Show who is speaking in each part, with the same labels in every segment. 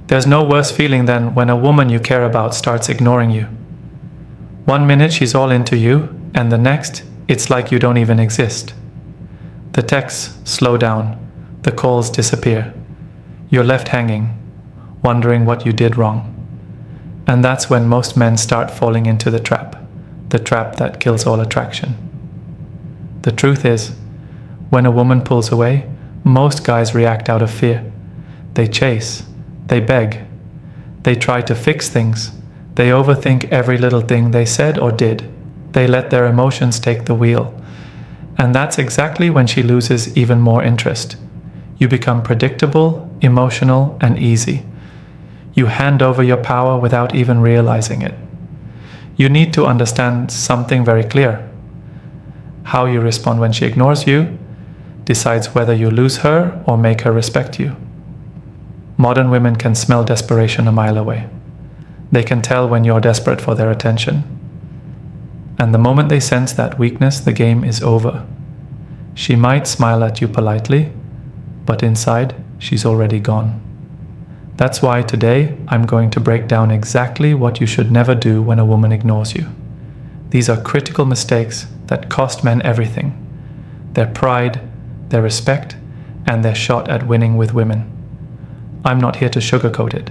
Speaker 1: There's no worse feeling than when a woman you care about starts ignoring you. One minute she's all into you, and the next, it's like you don't even exist. The texts slow down, the calls disappear. You're left hanging, wondering what you did wrong. And that's when most men start falling into the trap that kills all attraction. The truth is, when a woman pulls away, most guys react out of fear. They chase, they beg, they try to fix things, they overthink every little thing they said or did. They let their emotions take the wheel. And that's exactly when she loses even more interest. You become predictable, emotional, and easy. You hand over your power without even realizing it. You need to understand something very clear. How you respond when she ignores you decides whether you lose her or make her respect you. Modern women can smell desperation a mile away. They can tell when you're desperate for their attention. And the moment they sense that weakness, the game is over. She might smile at you politely, but inside, she's already gone. That's why today, I'm going to break down exactly what you should never do when a woman ignores you. These are critical mistakes that cost men everything: their pride, their respect, and their shot at winning with women. I'm not here to sugarcoat it.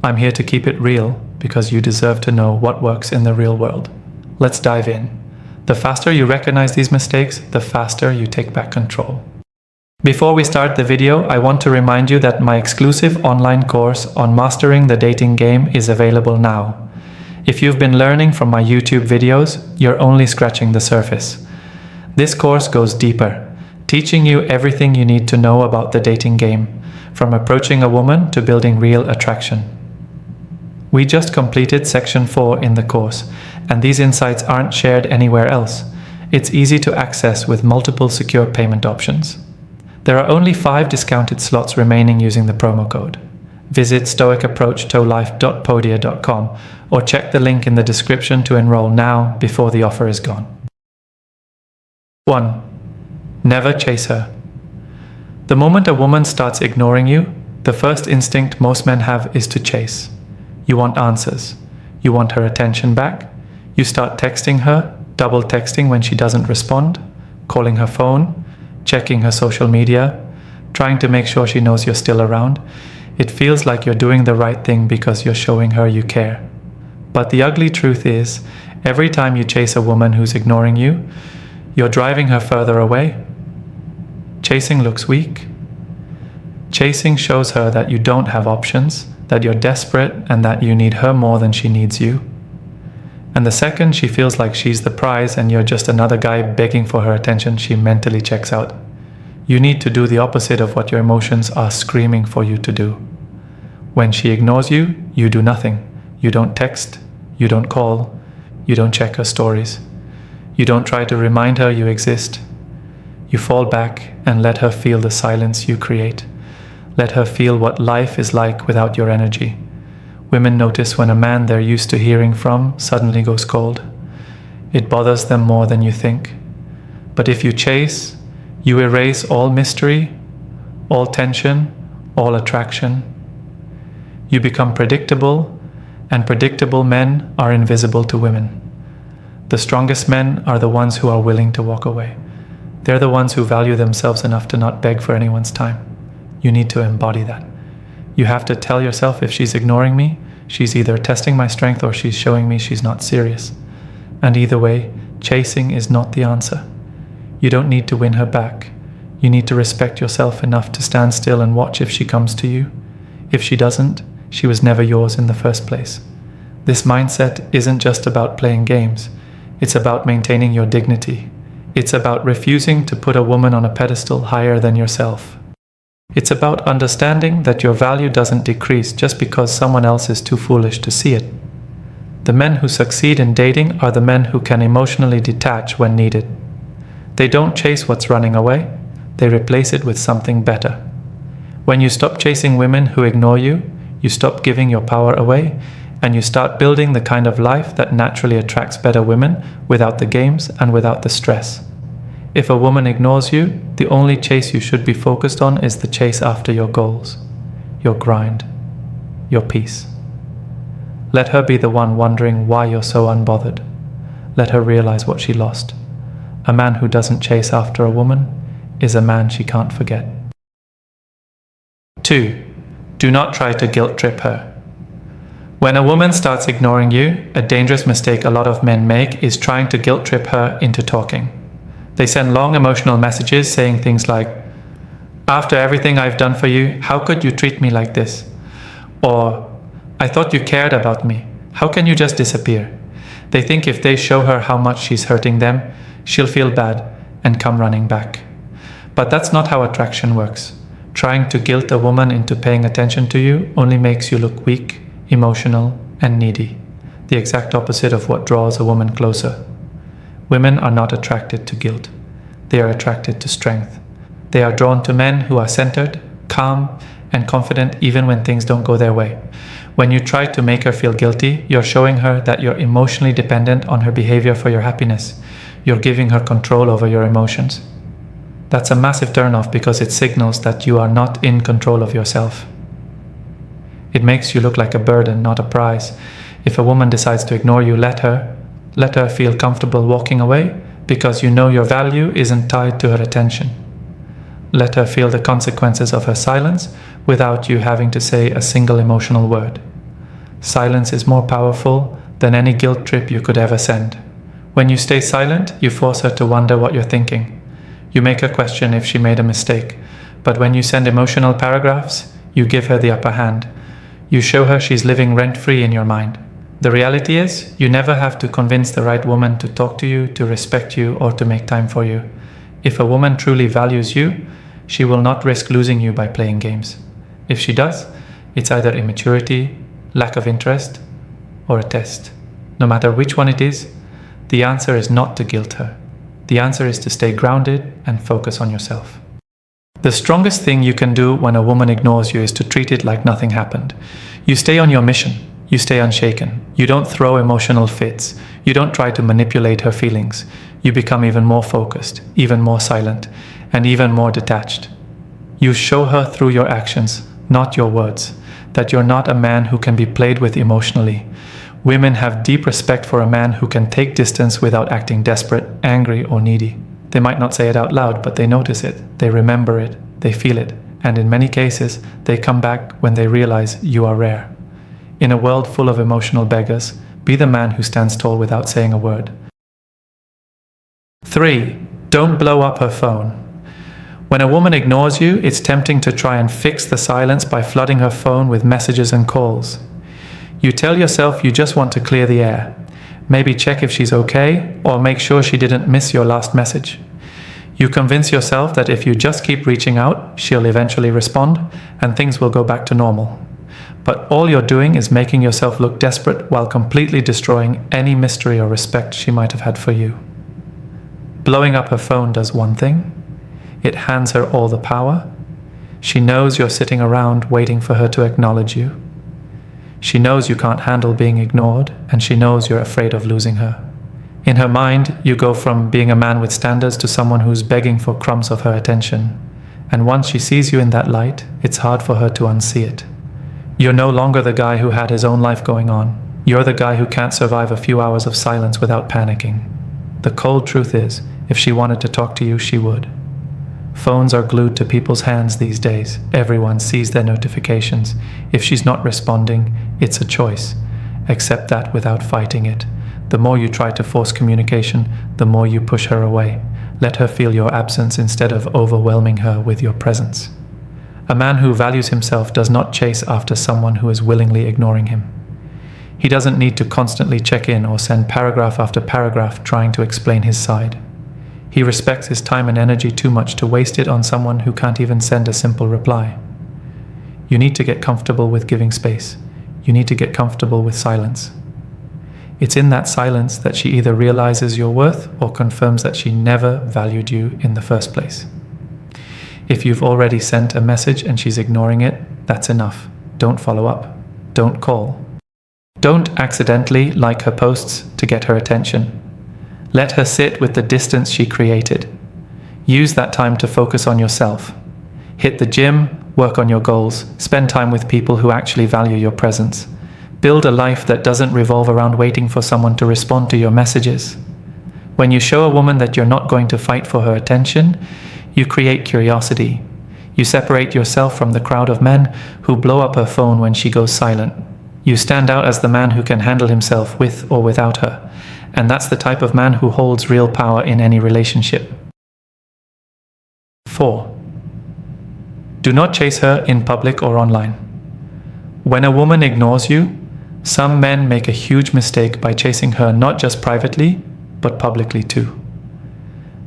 Speaker 1: I'm here to keep it real because you deserve to know what works in the real world. Let's dive in. The faster you recognize these mistakes, the faster you take back control. Before we start the video, I want to remind you that my exclusive online course on mastering the dating game is available now. If you've been learning from my YouTube videos, you're only scratching the surface. This course goes deeper, teaching you everything you need to know about the dating game, from approaching a woman to building real attraction. We just completed section 4 in the course, and these insights aren't shared anywhere else. It's easy to access with multiple secure payment options. There are only 5 discounted slots remaining using the promo code. Visit stoicapproachtolife.podia.com or check the link in the description to enroll now before the offer is gone. 1. Never chase her. The moment a woman starts ignoring you, the first instinct most men have is to chase. You want answers. You want her attention back. You start texting her, double texting when she doesn't respond, calling her phone, checking her social media, trying to make sure she knows you're still around. It feels like you're doing the right thing because you're showing her you care. But the ugly truth is, every time you chase a woman who's ignoring you, you're driving her further away. Chasing looks weak. Chasing shows her that you don't have options, that you're desperate, and that you need her more than she needs you. And the second she feels like she's the prize and you're just another guy begging for her attention, she mentally checks out. You need to do the opposite of what your emotions are screaming for you to do. When she ignores you, you do nothing. You don't text, you don't call, you don't check her stories. You don't try to remind her you exist. You fall back and let her feel the silence you create. Let her feel what life is like without your energy. Women notice when a man they're used to hearing from suddenly goes cold. It bothers them more than you think. But if you chase, you erase all mystery, all tension, all attraction. You become predictable, and predictable men are invisible to women. The strongest men are the ones who are willing to walk away. They're the ones who value themselves enough to not beg for anyone's time. You need to embody that. You have to tell yourself, if she's ignoring me, she's either testing my strength or she's showing me she's not serious. And either way, chasing is not the answer. You don't need to win her back. You need to respect yourself enough to stand still and watch if she comes to you. If she doesn't, she was never yours in the first place. This mindset isn't just about playing games. It's about maintaining your dignity. It's about refusing to put a woman on a pedestal higher than yourself. It's about understanding that your value doesn't decrease just because someone else is too foolish to see it. The men who succeed in dating are the men who can emotionally detach when needed. They don't chase what's running away, they replace it with something better. When you stop chasing women who ignore you, you stop giving your power away, and you start building the kind of life that naturally attracts better women without the games and without the stress. If a woman ignores you, the only chase you should be focused on is the chase after your goals, your grind, your peace. Let her be the one wondering why you're so unbothered. Let her realize what she lost. A man who doesn't chase after a woman is a man she can't forget. 2. Do not try to guilt trip her. When a woman starts ignoring you, a dangerous mistake a lot of men make is trying to guilt trip her into talking. They send long emotional messages saying things like, "After everything I've done for you, how could you treat me like this?" Or, "I thought you cared about me. How can you just disappear?" They think if they show her how much she's hurting them, she'll feel bad and come running back. But that's not how attraction works. Trying to guilt a woman into paying attention to you only makes you look weak, emotional, and needy. The exact opposite of what draws a woman closer. Women are not attracted to guilt. They are attracted to strength. They are drawn to men who are centered, calm, and confident even when things don't go their way. When you try to make her feel guilty, you're showing her that you're emotionally dependent on her behavior for your happiness. You're giving her control over your emotions. That's a massive turnoff because it signals that you are not in control of yourself. It makes you look like a burden, not a prize. If a woman decides to ignore you, let her feel comfortable walking away because you know your value isn't tied to her attention. Let her feel the consequences of her silence without you having to say a single emotional word. Silence is more powerful than any guilt trip you could ever send. When you stay silent, you force her to wonder what you're thinking. You make her question if she made a mistake. But when you send emotional paragraphs, you give her the upper hand. You show her she's living rent-free in your mind. The reality is, you never have to convince the right woman to talk to you, to respect you, or to make time for you. If a woman truly values you, she will not risk losing you by playing games. If she does, it's either immaturity, lack of interest, or a test. No matter which one it is, the answer is not to guilt her. The answer is to stay grounded and focus on yourself. The strongest thing you can do when a woman ignores you is to treat it like nothing happened. You stay on your mission. You stay unshaken. You don't throw emotional fits. You don't try to manipulate her feelings. You become even more focused, even more silent, and even more detached. You show her through your actions, not your words, that you're not a man who can be played with emotionally. Women have deep respect for a man who can take distance without acting desperate, angry, or needy. They might not say it out loud, but they notice it, they remember it, they feel it, and in many cases, they come back when they realize you are rare. In a world full of emotional beggars, be the man who stands tall without saying a word. 3. Don't blow up her phone. When a woman ignores you, it's tempting to try and fix the silence by flooding her phone with messages and calls. You tell yourself you just want to clear the air. Maybe check if she's okay, or make sure she didn't miss your last message. You convince yourself that if you just keep reaching out, she'll eventually respond, and things will go back to normal. But all you're doing is making yourself look desperate while completely destroying any mystery or respect she might have had for you. Blowing up her phone does one thing. It hands her all the power. She knows you're sitting around waiting for her to acknowledge you. She knows you can't handle being ignored, and she knows you're afraid of losing her. In her mind, you go from being a man with standards to someone who's begging for crumbs of her attention. And once she sees you in that light, it's hard for her to unsee it. You're no longer the guy who had his own life going on. You're the guy who can't survive a few hours of silence without panicking. The cold truth is, if she wanted to talk to you, she would. Phones are glued to people's hands these days. Everyone sees their notifications. If she's not responding, it's a choice. Accept that without fighting it. The more you try to force communication, the more you push her away. Let her feel your absence instead of overwhelming her with your presence. A man who values himself does not chase after someone who is willingly ignoring him. He doesn't need to constantly check in or send paragraph after paragraph trying to explain his side. He respects his time and energy too much to waste it on someone who can't even send a simple reply. You need to get comfortable with giving space. You need to get comfortable with silence. It's in that silence that she either realizes your worth or confirms that she never valued you in the first place. If you've already sent a message and she's ignoring it, that's enough. Don't follow up. Don't call. Don't accidentally like her posts to get her attention. Let her sit with the distance she created. Use that time to focus on yourself. Hit the gym, work on your goals, spend time with people who actually value your presence. Build a life that doesn't revolve around waiting for someone to respond to your messages. When you show a woman that you're not going to fight for her attention, you create curiosity. You separate yourself from the crowd of men who blow up her phone when she goes silent. You stand out as the man who can handle himself with or without her. And that's the type of man who holds real power in any relationship. 4. Do not chase her in public or online. When a woman ignores you, some men make a huge mistake by chasing her not just privately, but publicly too.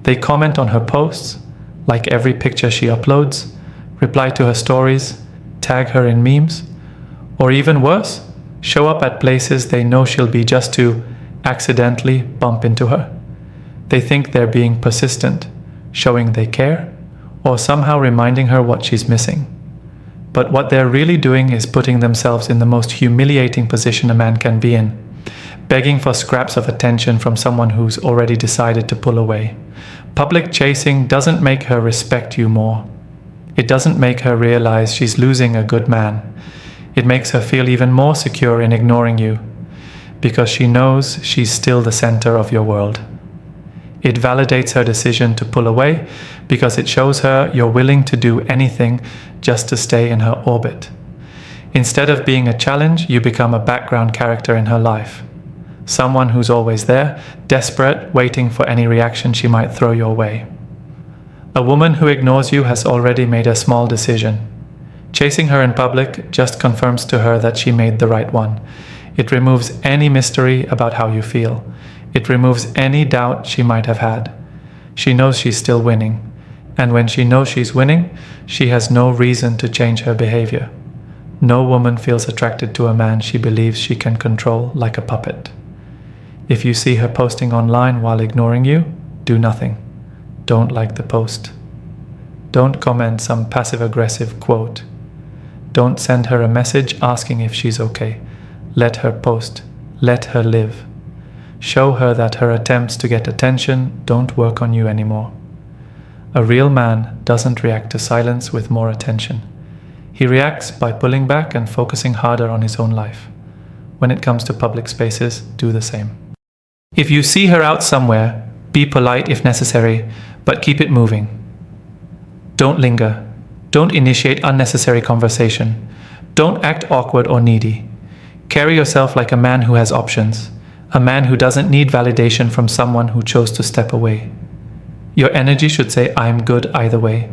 Speaker 1: They comment on her posts, like every picture she uploads, reply to her stories, tag her in memes, or even worse, show up at places they know she'll be just to accidentally bump into her. They think they're being persistent, showing they care, or somehow reminding her what she's missing. But what they're really doing is putting themselves in the most humiliating position a man can be in, begging for scraps of attention from someone who's already decided to pull away. Public chasing doesn't make her respect you more. It doesn't make her realize she's losing a good man. It makes her feel even more secure in ignoring you, because she knows she's still the center of your world. It validates her decision to pull away because it shows her you're willing to do anything just to stay in her orbit. Instead of being a challenge, you become a background character in her life. Someone who's always there, desperate, waiting for any reaction she might throw your way. A woman who ignores you has already made a small decision. Chasing her in public just confirms to her that she made the right one. It removes any mystery about how you feel. It removes any doubt she might have had. She knows she's still winning. And when she knows she's winning, she has no reason to change her behavior. No woman feels attracted to a man she believes she can control like a puppet. If you see her posting online while ignoring you, do nothing. Don't like the post. Don't comment some passive-aggressive quote. Don't send her a message asking if she's okay. Let her post. Let her live. Show her that her attempts to get attention don't work on you anymore. A real man doesn't react to silence with more attention. He reacts by pulling back and focusing harder on his own life. When it comes to public spaces, do the same. If you see her out somewhere, be polite if necessary, but keep it moving. Don't linger. Don't initiate unnecessary conversation. Don't act awkward or needy. Carry yourself like a man who has options. A man who doesn't need validation from someone who chose to step away. Your energy should say, I'm good either way.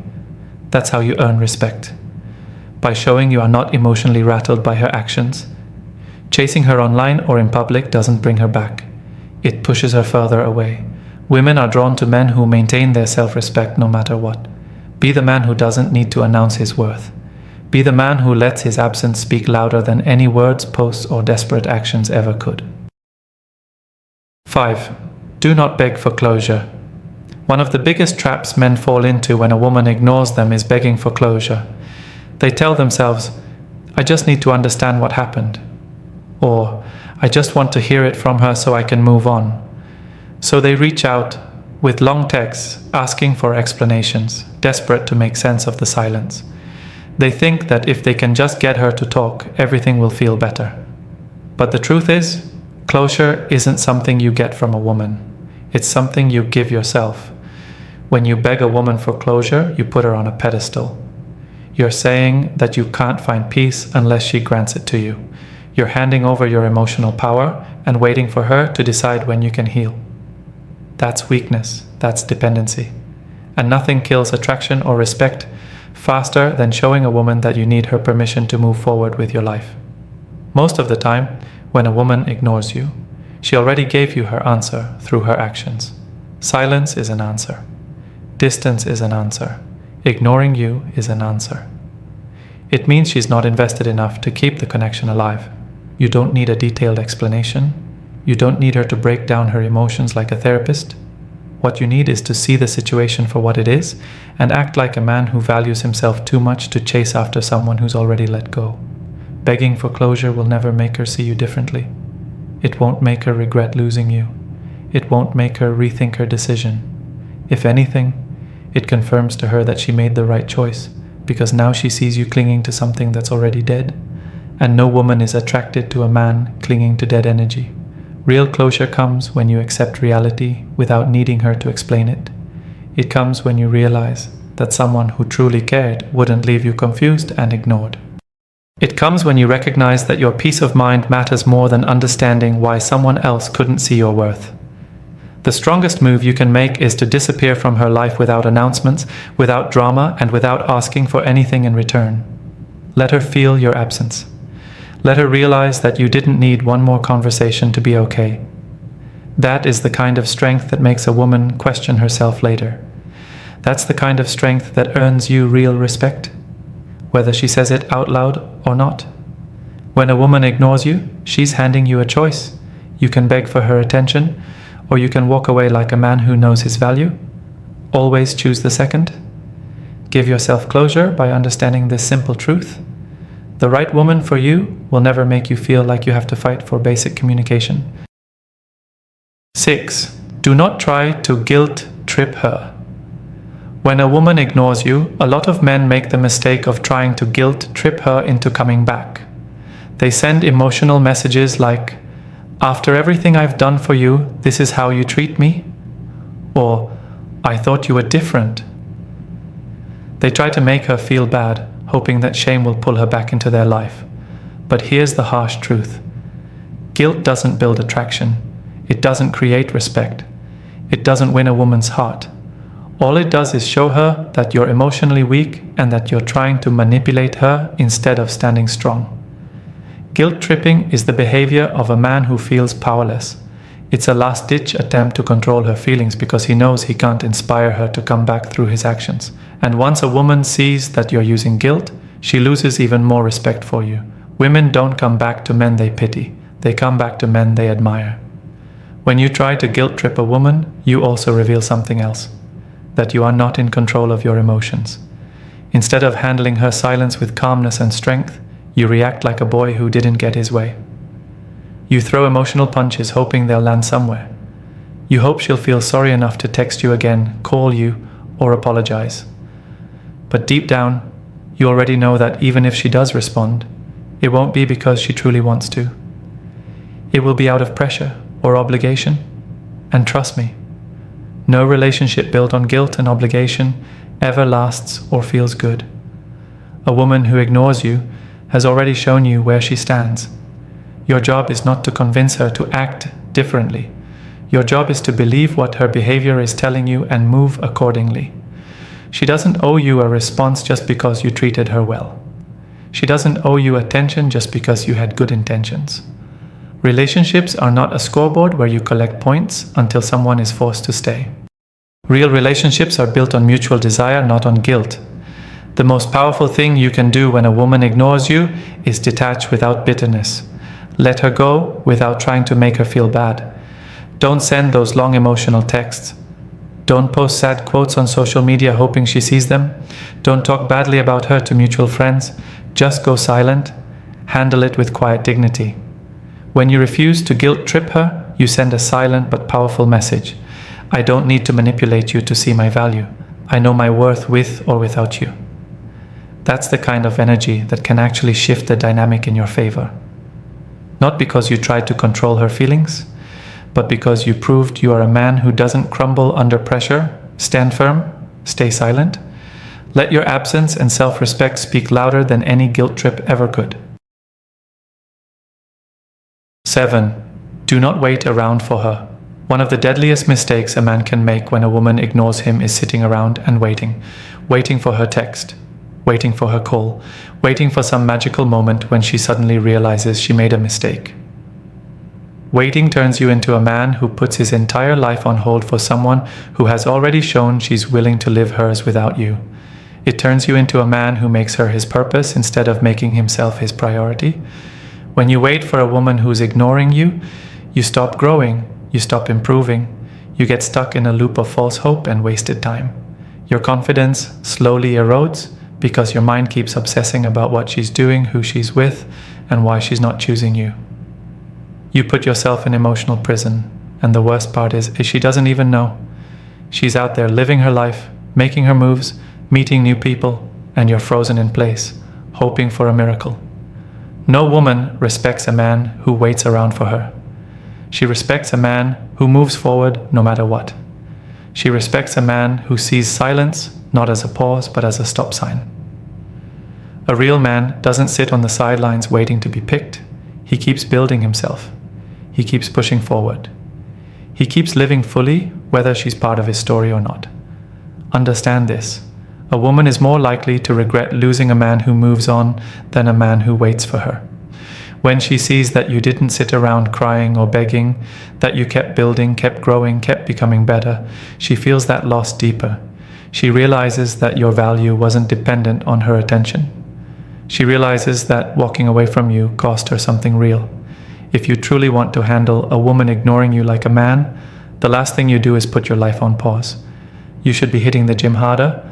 Speaker 1: That's how you earn respect. By showing you are not emotionally rattled by her actions. Chasing her online or in public doesn't bring her back. It pushes her further away. Women are drawn to men who maintain their self-respect no matter what. Be the man who doesn't need to announce his worth. Be the man who lets his absence speak louder than any words, posts, or desperate actions ever could. 5. Do not beg for closure. One of the biggest traps men fall into when a woman ignores them is begging for closure. They tell themselves, I just need to understand what happened. Or, I just want to hear it from her so I can move on. So they reach out with long texts asking for explanations, desperate to make sense of the silence. They think that if they can just get her to talk, everything will feel better. But the truth is, closure isn't something you get from a woman. It's something you give yourself. When you beg a woman for closure, you put her on a pedestal. You're saying that you can't find peace unless she grants it to you. You're handing over your emotional power and waiting for her to decide when you can heal. That's weakness. That's dependency. And nothing kills attraction or respect faster than showing a woman that you need her permission to move forward with your life. Most of the time, when a woman ignores you, she already gave you her answer through her actions. Silence is an answer. Distance is an answer. Ignoring you is an answer. It means she's not invested enough to keep the connection alive. You don't need a detailed explanation. You don't need her to break down her emotions like a therapist. What you need is to see the situation for what it is and act like a man who values himself too much to chase after someone who's already let go. Begging for closure will never make her see you differently. It won't make her regret losing you. It won't make her rethink her decision. If anything, it confirms to her that she made the right choice because now she sees you clinging to something that's already dead, and no woman is attracted to a man clinging to dead energy. Real closure comes when you accept reality without needing her to explain it. It comes when you realize that someone who truly cared wouldn't leave you confused and ignored. It comes when you recognize that your peace of mind matters more than understanding why someone else couldn't see your worth. The strongest move you can make is to disappear from her life without announcements, without drama, and without asking for anything in return. Let her feel your absence. Let her realize that you didn't need one more conversation to be okay. That is the kind of strength that makes a woman question herself later. That's the kind of strength that earns you real respect, whether she says it out loud or not. When a woman ignores you, she's handing you a choice. You can beg for her attention, or you can walk away like a man who knows his value. Always choose the second. Give yourself closure by understanding this simple truth. The right woman for you will never make you feel like you have to fight for basic communication. 6. Do not try to guilt trip her. When a woman ignores you, a lot of men make the mistake of trying to guilt trip her into coming back. They send emotional messages like, "After everything I've done for you, this is how you treat me?" Or, "I thought you were different." They try to make her feel bad, hoping that shame will pull her back into their life. But here's the harsh truth. Guilt doesn't build attraction. It doesn't create respect. It doesn't win a woman's heart. All it does is show her that you're emotionally weak and that you're trying to manipulate her instead of standing strong. Guilt tripping is the behavior of a man who feels powerless. It's a last-ditch attempt to control her feelings because he knows he can't inspire her to come back through his actions. And once a woman sees that you're using guilt, she loses even more respect for you. Women don't come back to men they pity. They come back to men they admire. When you try to guilt trip a woman, you also reveal something else. That you are not in control of your emotions. Instead of handling her silence with calmness and strength, you react like a boy who didn't get his way. You throw emotional punches hoping they'll land somewhere. You hope she'll feel sorry enough to text you again, call you, or apologize. But deep down, you already know that even if she does respond, it won't be because she truly wants to. It will be out of pressure or obligation. And trust me, no relationship built on guilt and obligation ever lasts or feels good. A woman who ignores you has already shown you where she stands. Your job is not to convince her to act differently. Your job is to believe what her behavior is telling you and move accordingly. She doesn't owe you a response just because you treated her well. She doesn't owe you attention just because you had good intentions. Relationships are not a scoreboard where you collect points until someone is forced to stay. Real relationships are built on mutual desire, not on guilt. The most powerful thing you can do when a woman ignores you is detach without bitterness. Let her go without trying to make her feel bad. Don't send those long emotional texts. Don't post sad quotes on social media hoping she sees them. Don't talk badly about her to mutual friends. Just go silent. Handle it with quiet dignity. When you refuse to guilt trip her, you send a silent but powerful message. I don't need to manipulate you to see my value. I know my worth with or without you. That's the kind of energy that can actually shift the dynamic in your favor. Not because you tried to control her feelings, but because you proved you are a man who doesn't crumble under pressure. Stand firm, stay silent. Let your absence and self-respect speak louder than any guilt trip ever could. 7. Do not wait around for her. One of the deadliest mistakes a man can make when a woman ignores him is sitting around and waiting for her text, waiting for her call, waiting for some magical moment when she suddenly realizes she made a mistake. Waiting turns you into a man who puts his entire life on hold for someone who has already shown she's willing to live hers without you. It turns you into a man who makes her his purpose instead of making himself his priority. When you wait for a woman who's ignoring you, you stop growing, you stop improving, you get stuck in a loop of false hope and wasted time. Your confidence slowly erodes because your mind keeps obsessing about what she's doing, who she's with, and why she's not choosing you. You put yourself in emotional prison, and the worst part is she doesn't even know. She's out there living her life, making her moves, meeting new people, and you're frozen in place, hoping for a miracle. No woman respects a man who waits around for her. She respects a man who moves forward no matter what. She respects a man who sees silence not as a pause but as a stop sign. A real man doesn't sit on the sidelines waiting to be picked. He keeps building himself. He keeps pushing forward. He keeps living fully, whether she's part of his story or not. Understand this. A woman is more likely to regret losing a man who moves on than a man who waits for her. When she sees that you didn't sit around crying or begging, that you kept building, kept growing, kept becoming better, she feels that loss deeper. She realizes that your value wasn't dependent on her attention. She realizes that walking away from you cost her something real. If you truly want to handle a woman ignoring you like a man, the last thing you do is put your life on pause. You should be hitting the gym harder,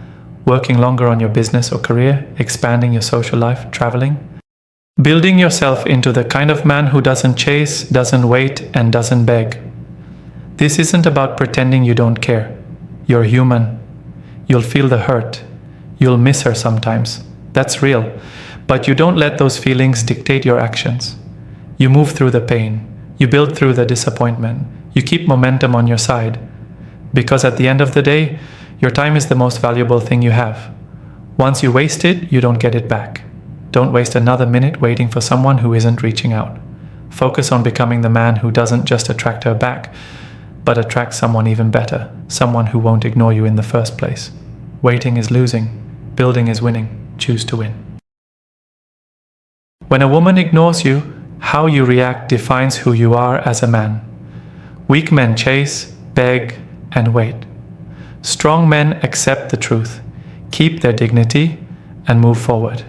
Speaker 1: working longer on your business or career, expanding your social life, traveling. Building yourself into the kind of man who doesn't chase, doesn't wait, and doesn't beg. This isn't about pretending you don't care. You're human. You'll feel the hurt. You'll miss her sometimes. That's real. But you don't let those feelings dictate your actions. You move through the pain. You build through the disappointment. You keep momentum on your side. Because at the end of the day, your time is the most valuable thing you have. Once you waste it, you don't get it back. Don't waste another minute waiting for someone who isn't reaching out. Focus on becoming the man who doesn't just attract her back, but attracts someone even better, someone who won't ignore you in the first place. Waiting is losing. Building is winning. Choose to win. When a woman ignores you, how you react defines who you are as a man. Weak men chase, beg, and wait. Strong men accept the truth, keep their dignity, and move forward.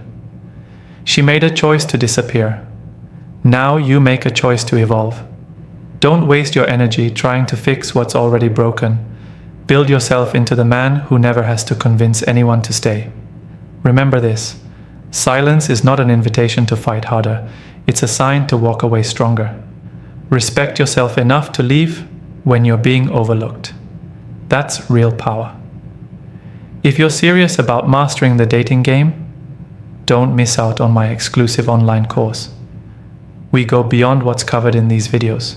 Speaker 1: She made a choice to disappear. Now you make a choice to evolve. Don't waste your energy trying to fix what's already broken. Build yourself into the man who never has to convince anyone to stay. Remember this. Silence is not an invitation to fight harder. It's a sign to walk away stronger. Respect yourself enough to leave when you're being overlooked. That's real power. If you're serious about mastering the dating game, don't miss out on my exclusive online course. We go beyond what's covered in these videos,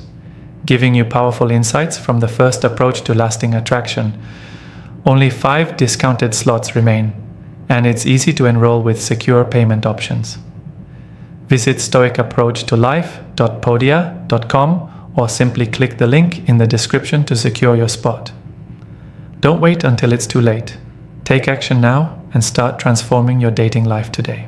Speaker 1: giving you powerful insights from the first approach to lasting attraction. Only 5 discounted slots remain, and it's easy to enroll with secure payment options. Visit stoicapproachtolife.podia.com or simply click the link in the description to secure your spot. Don't wait until it's too late. Take action now and start transforming your dating life today.